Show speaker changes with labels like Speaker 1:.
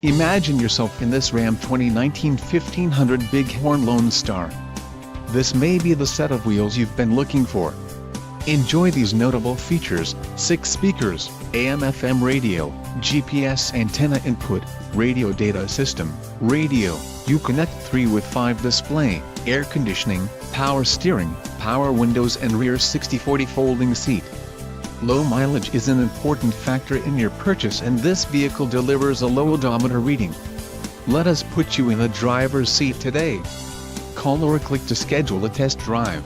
Speaker 1: Imagine yourself in this Ram 2019 1500 Bighorn Lone Star. This may be the set of wheels you've been looking for. Enjoy these notable features: 6 speakers, AM/FM radio, GPS antenna input, radio data system, radio, Uconnect 3 with 5 display, air conditioning, power steering, power windows and rear 60/40 folding seat. Low mileage is an important factor in your purchase, and this vehicle delivers a low odometer reading. Let us put you in the driver's seat today. Call or click to schedule a test drive.